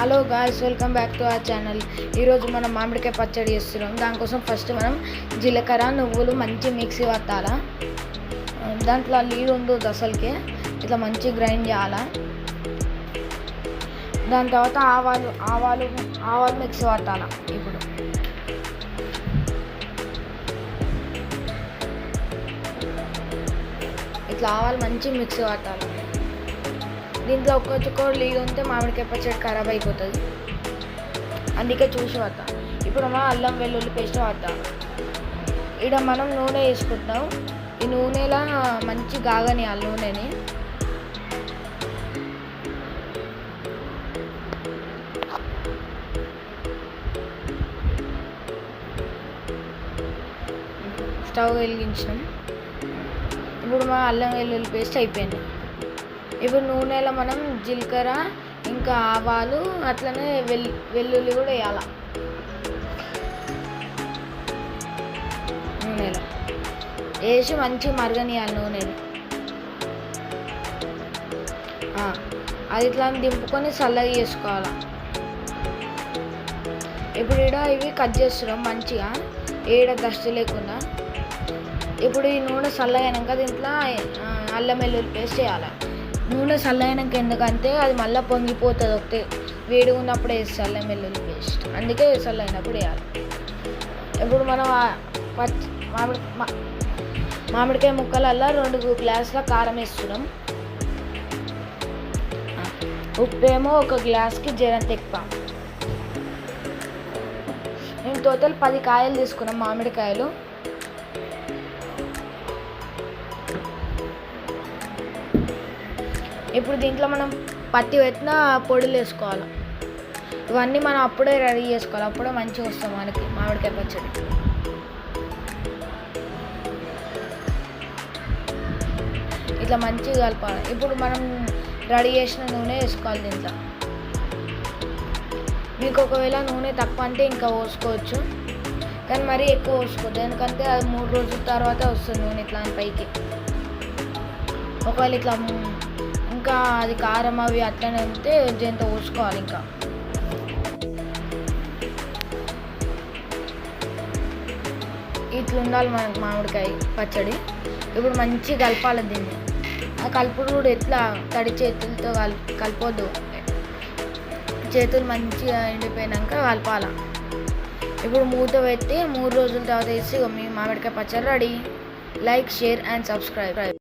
Hello guys, welcome back to our channel. ఈరోజు మనం మామిడికాయ పచ్చడి చేస్తున్నాం. దానికోసం ఫస్ట్ మనం జీలకర్ర నువ్వులు మంచి మిక్సీ పట్టాలా. దాంట్లో నీళ్ళు ఉండదు అసలుకే, ఇట్లా మంచి గ్రైండ్ చేయాలా. దాని తర్వాత ఆవాలు మిక్సీ పట్టాలా. ఇప్పుడు ఇట్లా ఆవాలు మంచి మిక్సీ పట్టాలి. దీంట్లో ఒక్క చుక్క నీళ్ళు ఉంటే మామిడికాయ పచ్చడి ఖరాబ్ అయిపోతుంది, అందుకే చూసి పడతా. ఇప్పుడు మనం అల్లం వెల్లుల్లి పేస్ట్ పడతాం. ఇక్కడ మనం నూనె వేసుకుంటాం. ఈ నూనెలా మంచి గాగని ఆ నూనెని. స్టవ్ వెలిగించినాం. ఇప్పుడు మా అల్లం వెల్లుల్లి పేస్ట్ అయిపోయింది. ఇప్పుడు నూనెలో మనం జీలకర్ర ఇంకా ఆవాలు అట్లనే వెల్లుల్లి కూడా వేయాలి. నూనెలో వేసి మంచిగా మరగనియాలి నూనెని. అది ఇట్లా దింపుకొని చల్లగా చేసుకోవాలి. ఇప్పుడు ఇక్కడ ఇవి కట్ చేస్తున్నాం మంచిగా, ఏడ దష్టి లేకుండా. ఇప్పుడు ఈ నూనె చల్లగైనాక దీంట్లో అల్లం వెల్లుల్లి పేస్ట్ వేయాలి. నూనె చల్లైనాక, ఎందుకంటే అది మళ్ళీ పొంగిపోతుంది. ఒకటి వేడిగా ఉన్నప్పుడు వేస్తే అల్లం వెల్లుల్లి పేస్ట్, అందుకే చల్లైనప్పుడు వేయాలి. ఇప్పుడు మనం మామిడికాయ ముక్కలల్లో 2 గ్లాసుల కారం వేస్తున్నాం. ఉప్పేమో 1 గ్లాస్కి జరంత ఎక్కువ. మేము టోటల్ 10 కాయలు తీసుకున్నాం మామిడికాయలు. ఇప్పుడు దీంట్లో మనం పత్తి పెట్టిన పొడులు వేసుకోవాలి. ఇవన్నీ మనం అప్పుడే రెడీ చేసుకోవాలి, అప్పుడే మంచిగా వస్తాం మనకి మామిడికాయ పచ్చడి. ఇట్లా మంచిగా కలపాలి. ఇప్పుడు మనం రెడీ చేసిన నూనె వేసుకోవాలి దీంట్లో. మీకు ఒకవేళ నూనె తక్కువ అంటే ఇంకా పోసుకోవచ్చు, కానీ మరీ ఎక్కువ పోసుకోవద్దు, ఎందుకంటే అది 3 రోజుల తర్వాత వస్తుంది నూనె ఇట్లా పైకి. ఒకవేళ ఇట్లా ఇంకా అది కారం అవి అట్లనే ఉంటే జంత పోసుకోవాలి. ఇంకా ఇట్లా ఉండాలి మనకు మామిడికాయ పచ్చడి. ఇప్పుడు మంచిగా కలపాలి దీన్ని. ఆ కలుపుడు కూడా ఎట్లా తడి చేతులతో కలపొద్దు, చేతులు మంచిగా ఎండిపోయినాక కలపాలి. ఇప్పుడు మూత పెట్టి 3 రోజుల తర్వాత వేసి మీ మామిడికాయ పచ్చడి ready. Like, share and subscribe.